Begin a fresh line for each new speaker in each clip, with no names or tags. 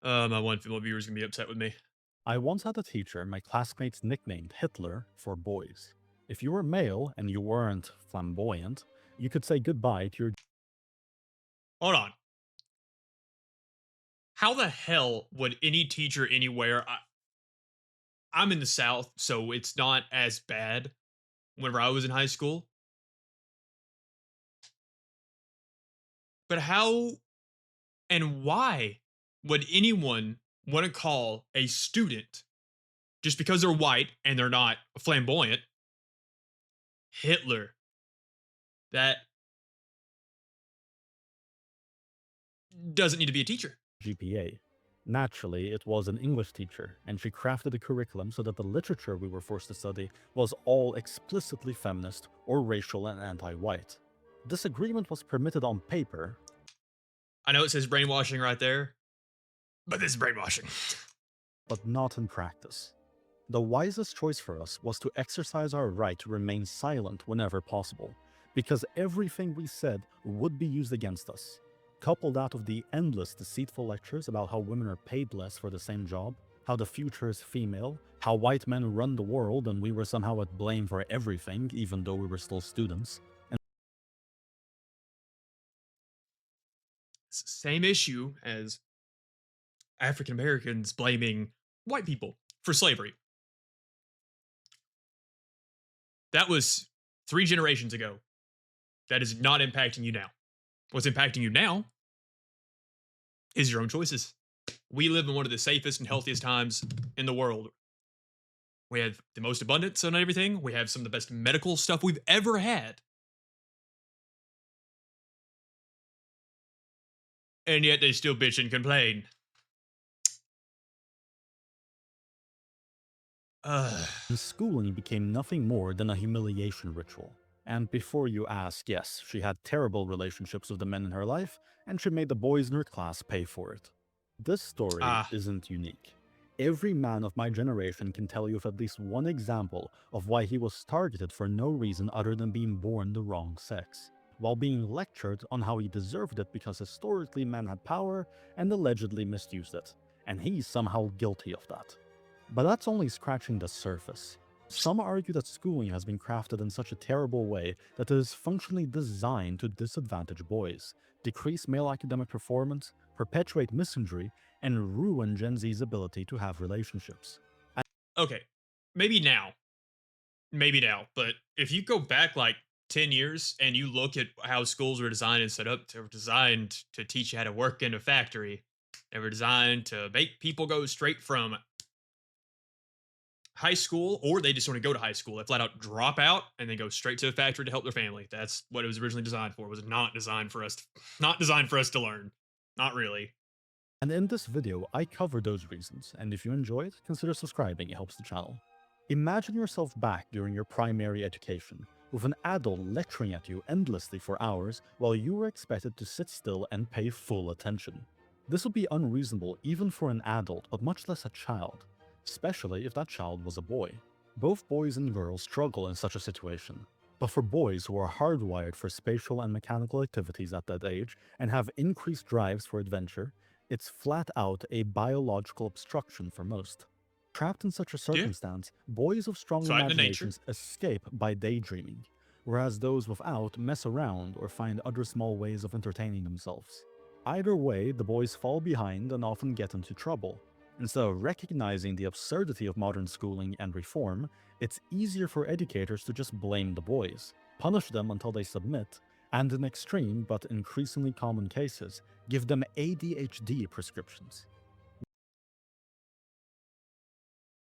My one female viewer's gonna be upset with me.
I once had a teacher my classmates nicknamed Hitler for boys. If you were male and you weren't flamboyant, you could say goodbye to your
Hold on. How the hell would any teacher anywhere? I'm in the South, so it's not as bad. Whenever I was in high school, but how and why would anyone want to call a student just because they're white and they're not flamboyant Hitler? That doesn't need to be a teacher.
GPA. Naturally, it was an English teacher, and she crafted a curriculum so that the literature we were forced to study was all explicitly feminist or racial and anti-white. Disagreement was permitted on paper,
I know it says brainwashing right there, but this is brainwashing.
but not in practice. The wisest choice for us was to exercise our right to remain silent whenever possible, because everything we said would be used against us. Couple that with the endless deceitful lectures about how women are paid less for the same job, how the future is female, how white men run the world and we were somehow at blame for everything even though we were still students.
It's the same issue as African Americans blaming white people for slavery. That was 3 generations ago. That is not impacting you now. What's impacting you now is your own choices. We live in one of the safest and healthiest times in the world. We have the most abundance on everything. We have some of the best medical stuff we've ever had. And yet they still bitch and complain. Ugh.
Schooling became nothing more than a humiliation ritual. And before you ask, yes, she had terrible relationships with the men in her life, and she made the boys in her class pay for it. This story
Ah,
isn't unique. Every man of my generation can tell you of at least one example of why he was targeted for no reason other than being born the wrong sex, while being lectured on how he deserved it because historically men had power and allegedly misused it, and he's somehow guilty of that. But that's only scratching the surface. Some argue that schooling has been crafted in such a terrible way that it is functionally designed to disadvantage boys, decrease male academic performance, perpetuate misandry, and ruin Gen Z's ability to have relationships.
okay. Maybe now. Maybe now. But if you go back like 10 years and you look at how schools were designed and set up, they were designed to teach you how to work in a factory. They were designed to make people go straight from high school, or they just want to go to high school. They flat out drop out and then go straight to a factory to help their family. That's what it was originally designed for. It was not designed for us. Not designed for us to learn. Not really.
And in this video, I cover those reasons, and if you enjoy it, consider subscribing, it helps the channel. Imagine yourself back during your primary education, with an adult lecturing at you endlessly for hours while you were expected to sit still and pay full attention. This would be unreasonable even for an adult, but much less a child, especially if that child was a boy. Both boys and girls struggle in such a situation, but for boys who are hardwired for spatial and mechanical activities at that age and have increased drives for adventure, it's flat out a biological obstruction for most. Trapped in such a
Yeah.
circumstance, boys with strong
Fighting the nature.
imaginations escape by daydreaming, whereas those without mess around or find other small ways of entertaining themselves. Either way, the boys fall behind and often get into trouble. Instead of recognizing the absurdity of modern schooling and reform, it's easier for educators to just blame the boys, punish them until they submit, and in extreme but increasingly common cases, give them ADHD prescriptions.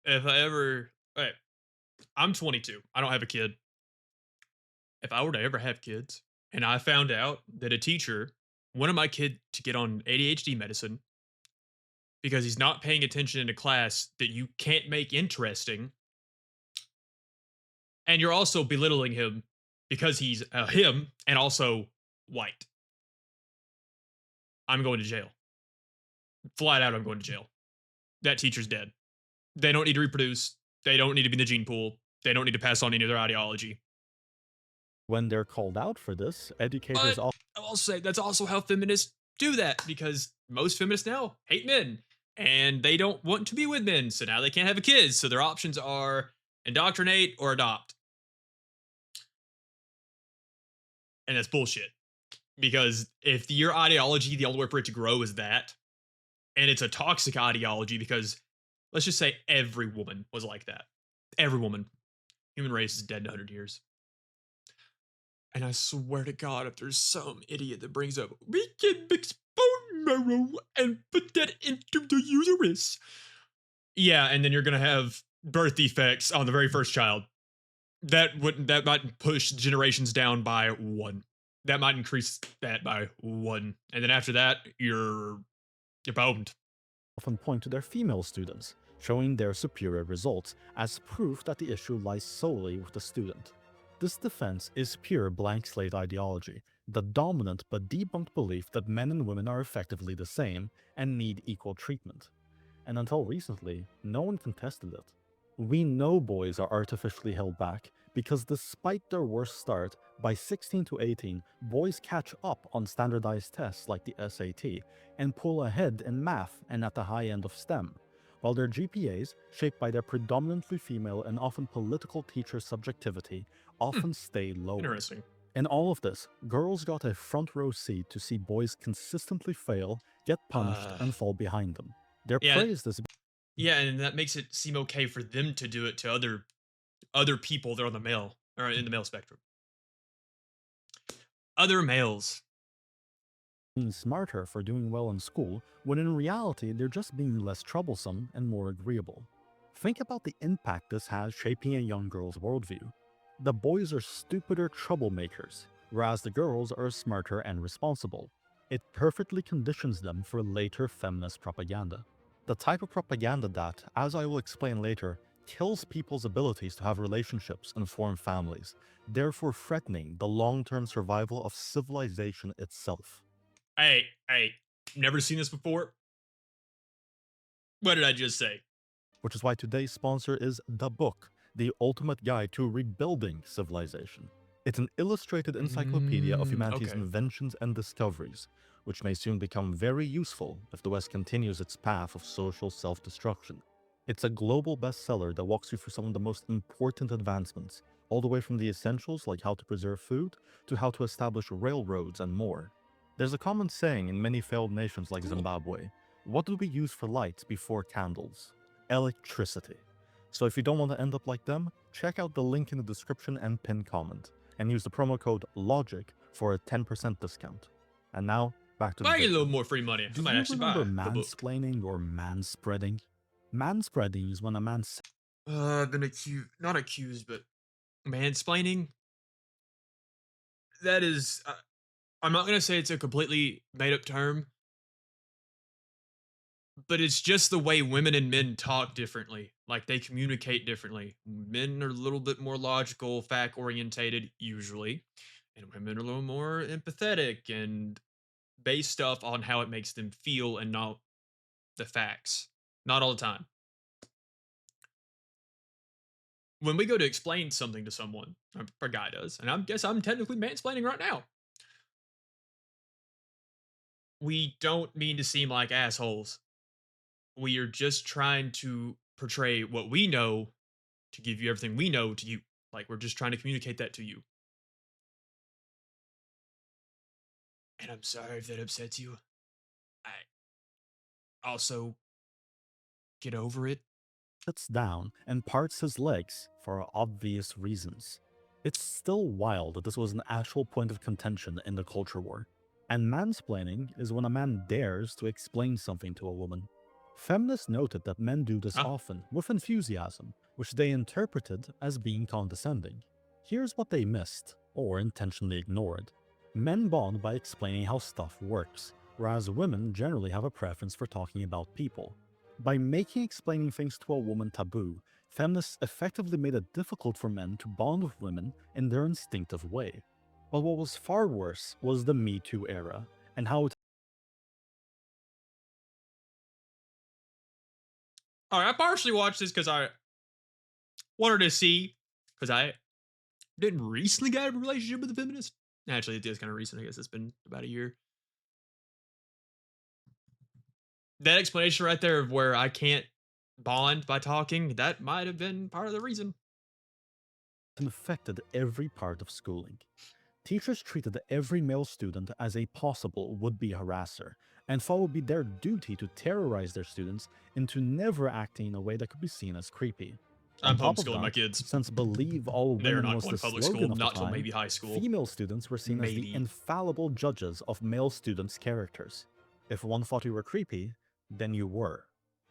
If I ever, hey, I'm 22. I don't have a kid. If I were to ever have kids and I found out that a teacher wanted my kid to get on ADHD medicine because he's not paying attention in a class that you can't make interesting, and you're also belittling him because he's him and also white, I'm going to jail. Flat out, I'm going to jail. That teacher's dead. They don't need to reproduce. They don't need to be in the gene pool. They don't need to pass on any of their ideology.
When they're called out for this, educators
But I will say that's also how feminists do that because most feminists now hate men. and they don't want to be with men, so now they can't have a kid. So their options are indoctrinate or adopt, and that's bullshit. Because if your ideology, the only way for it to grow is that, and it's a toxic ideology, because let's just say every woman was like that, every woman, human race is dead in 100 years. And I swear to God, if there's some idiot that brings up, we can mix bone marrow and put that into the uterus. Yeah, and then you're gonna have birth defects on the very first child. That might push generations down by one. That might increase that by one. And then after that, you're boned.
often point to their female students, showing their superior results as proof that the issue lies solely with the student. This defense is pure blank slate ideology, the dominant but debunked belief that men and women are effectively the same and need equal treatment. And until recently, no one contested it. We know boys are artificially held back because despite their worst start, by 16 to 18, boys catch up on standardized tests like the SAT and pull ahead in math and at the high end of STEM, while their GPAs, shaped by their predominantly female and often political teacher subjectivity,
Hmm,
often stay lower.
interesting.
In all of this, girls got a front row seat to see boys consistently fail, get punished,
Uh,
and fall behind them. They're
yeah,
praised as
yeah, and that makes it seem okay for them to do it to other people that are on the male or in the male spectrum. Other males.
being smarter for doing well in school, when in reality they're just being less troublesome and more agreeable. Think about the impact this has shaping a young girl's worldview. The boys are stupider troublemakers, whereas the girls are smarter and responsible. It perfectly conditions them for later feminist propaganda. The type of propaganda that, as I will explain later, kills people's abilities to have relationships and form families, therefore threatening the long-term survival of civilization itself.
Hey, never seen this before. What did I just say?
Which is why today's sponsor is The Book, the ultimate guide to rebuilding civilization. It's an illustrated encyclopedia of humanity's
Okay.
inventions and discoveries, which may soon become very useful if the West continues its path of social self-destruction. It's a global bestseller that walks you through some of the most important advancements, all the way from the essentials like how to preserve food to how to establish railroads and more. There's a common saying in many failed nations like
Cool.
Zimbabwe: what did we use for lights before candles? Electricity. So if you don't want to end up like them, check out the link in the description and pinned comment, and use the promo code LOGIC for a 10% discount. And now, back to
If
the
I get a little
video.
more free money, I
Do
might
you
actually
remember
buy the book.
mansplaining or manspreading? Manspreading is when a man
I've been accused, not accused, but mansplaining. That is, I'm not gonna say it's a completely made up term, but it's just the way women and men talk differently. Like they communicate differently. Men are a little bit more logical, fact orientated, usually, and women are a little more empathetic and base stuff on how it makes them feel and not the facts. Not all the time. When we go to explain something to someone, a guy does, and I guess I'm technically mansplaining right now. We don't mean to seem like assholes. We are just trying to portray what we know to give you everything we know to you. Like we're just trying to communicate that to you. And I'm sorry if that upsets you. I also get over it.
sits down and parts his legs for obvious reasons. It's still wild that this was an actual point of contention in the culture war. And mansplaining is when a man dares to explain something to a woman. Feminists noted that men do this
Huh?
often, with enthusiasm, which they interpreted as being condescending. Here's what they missed, or intentionally ignored. Men bond by explaining how stuff works, whereas women generally have a preference for talking about people. By making explaining things to a woman taboo, feminists effectively made it difficult for men to bond with women in their instinctive way. But what was far worse was the Me Too era, and how it
All right, I partially watched this because I wanted to see, because I didn't recently get a relationship with a feminist. Actually, it is kind of recent. I guess it's been about a year. that explanation right there of where I can't bond by talking, that might have been part of the reason.
Infected every part of schooling. Teachers treated every male student as a possible would-be harasser, and thought it would be their duty to terrorize their students into never acting in a way that could be seen as creepy. On
I'm
top of
homeschooling my
that,
kids.
since believe all
They're
women
not
was
going
the
to public school,
slogan of the
not till
time,
maybe high school.
female students were seen as the
Maybe.
infallible judges of male students' characters. If one thought you were creepy, then you were.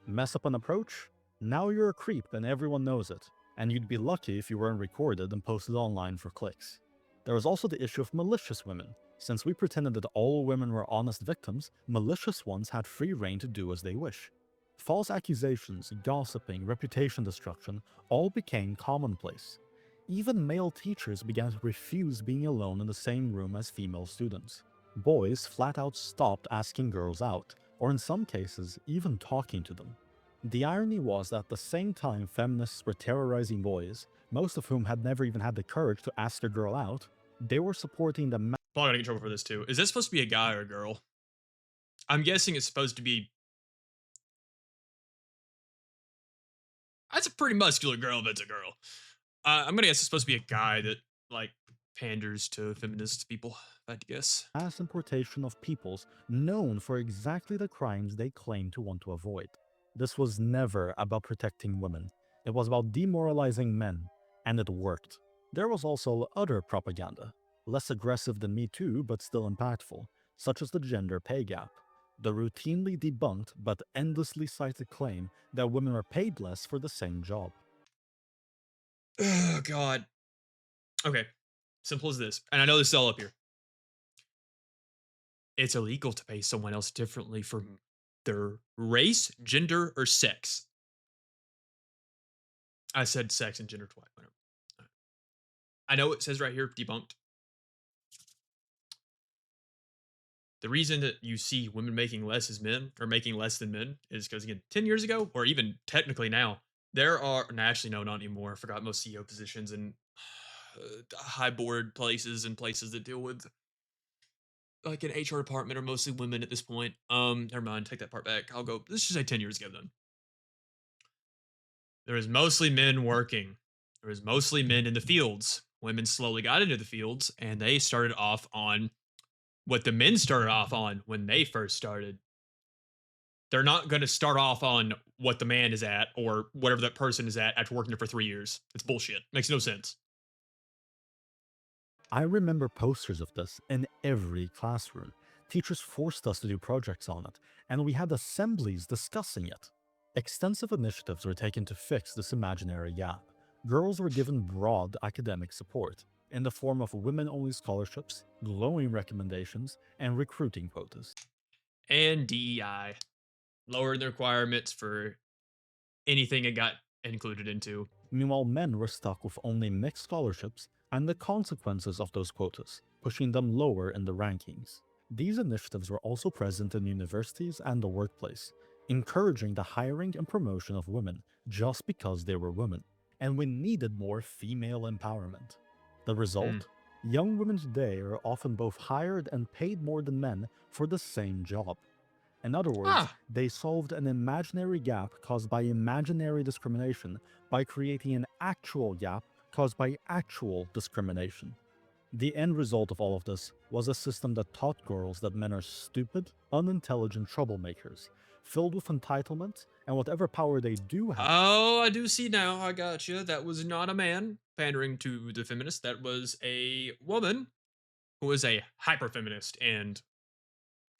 Mess up an approach? Now you're a creep and everyone knows it, and you'd be lucky if you weren't recorded and posted online for clicks. There was also the issue of malicious women. Since we pretended that all women were honest victims, malicious ones had free rein to do as they wish. False accusations, gossiping, reputation destruction all became commonplace. Even male teachers began to refuse being alone in the same room as female students. Boys flat out stopped asking girls out, or in some cases, even talking to them. The irony was that at the same time feminists were terrorizing boys, most of whom had never even had the courage to ask a girl out, they were supporting the
Probably gonna get in trouble for this too. Is this supposed to be a guy or a girl? I'm guessing it's supposed to be. That's a pretty muscular girl if it's a girl. I'm gonna guess it's supposed to be a guy that like panders to feminist people. If I had to guess.
mass importation of peoples known for exactly the crimes they claimed to want to avoid. This was never about protecting women. It was about demoralizing men, and it worked. There was also other propaganda, less aggressive than Me Too but still impactful, such as the gender pay gap. The routinely debunked but endlessly cited claim that women are paid less for the same job.
Oh God. Okay. Simple as this, and I know this is all up here. It's illegal to pay someone else differently for their race, gender, or sex. I said sex and gender twice. Whatever. I know it says right here debunked. The reason that you see women making less as men or making less than men is because again, 10 years ago, or even technically now, there are actually no, not anymore. I forgot most CEO positions and high board places and places that deal with like an HR department are mostly women at this point. Never mind, take that part back. I'll go. Let's just say 10 years ago then. There was mostly men working. There was mostly men in the fields. Women slowly got into the fields and they started off on what the men started off on when they first started. They're not going to start off on what the man is at or whatever that person is at after working there for 3 years. It's bullshit. Makes no sense.
I remember posters of this in every classroom. Teachers forced us to do projects on it, and we had assemblies discussing it. Extensive initiatives were taken to fix this imaginary gap. Girls were given broad academic support in the form of women-only scholarships, glowing recommendations, and recruiting quotas.
And DEI lowered the requirements for anything it got included into.
Meanwhile, men were stuck with only mixed scholarships and the consequences of those quotas, pushing them lower in the rankings. These initiatives were also present in universities and the workplace, encouraging the hiring and promotion of women just because they were women. And we needed more female empowerment. The
Hmm.
result? Young women today are often both hired and paid more than men for the same job. In other words,
Ah,
they solved an imaginary gap caused by imaginary discrimination by creating an actual gap caused by actual discrimination. The end result of all of this was a system that taught girls that men are stupid, unintelligent troublemakers, filled with entitlement, and whatever power they do have.
oh, I do see now. I got you. That was not a man pandering to the feminist. That was a woman who is a hyper feminist and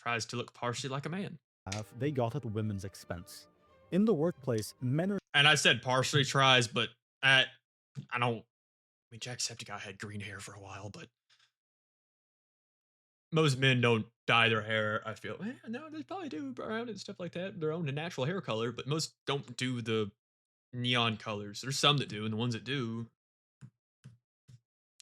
tries to look partially like a man.
They got at women's expense. In the workplace, men are
And I said partially tries, but at I don't. I mean, Jacksepticeye had green hair for a while, but most men don't dye their hair. I feel no, they probably do brown and stuff like that, their own natural hair color, but most don't do the neon colors. There's some that do, and the ones that do,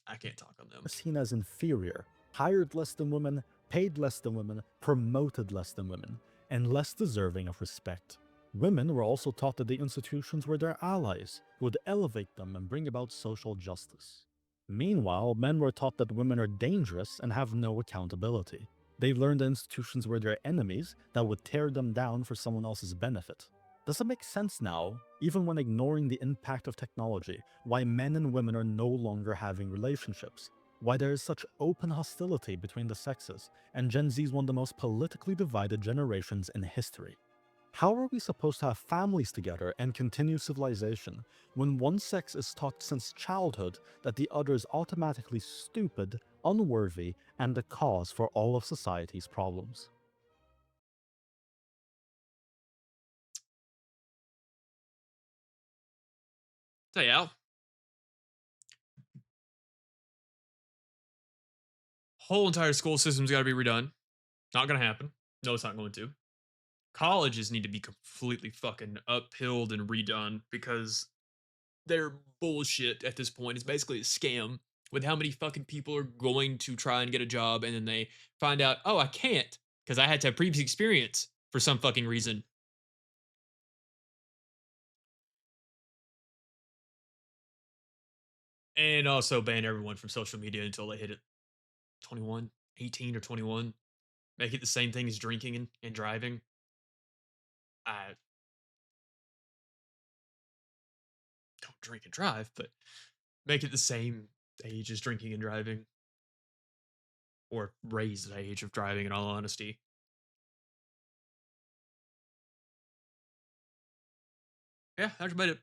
I can't talk on them.
seen as inferior, hired less than women, paid less than women, promoted less than women, and less deserving of respect. Women were also taught that the institutions were their allies, who would elevate them and bring about social justice. Meanwhile, men were taught that women are dangerous and have no accountability. They learn that institutions were their enemies that would tear them down for someone else's benefit. Does it make sense now, even when ignoring the impact of technology, why men and women are no longer having relationships? Why there is such open hostility between the sexes, and Gen Z is one of the most politically divided generations in history? How are we supposed to have families together and continue civilization when one sex is taught since childhood that the other is automatically stupid, unworthy, and the cause for all of society's problems?
So yeah, whole entire school system's got to be redone. Not gonna happen. No, it's not going to. Colleges need to be completely fucking uphilled and redone because they're bullshit at this point. It's basically a scam with how many fucking people are going to try and get a job and then they find out, oh, I can't because I had to have previous experience for some fucking reason. And also ban everyone from social media until they hit it 21, 18 or 21. Make it the same thing as drinking and driving. I don't drink and drive, but make it the same age as drinking and driving, or raise the age of driving, in all honesty. Yeah, that's about it.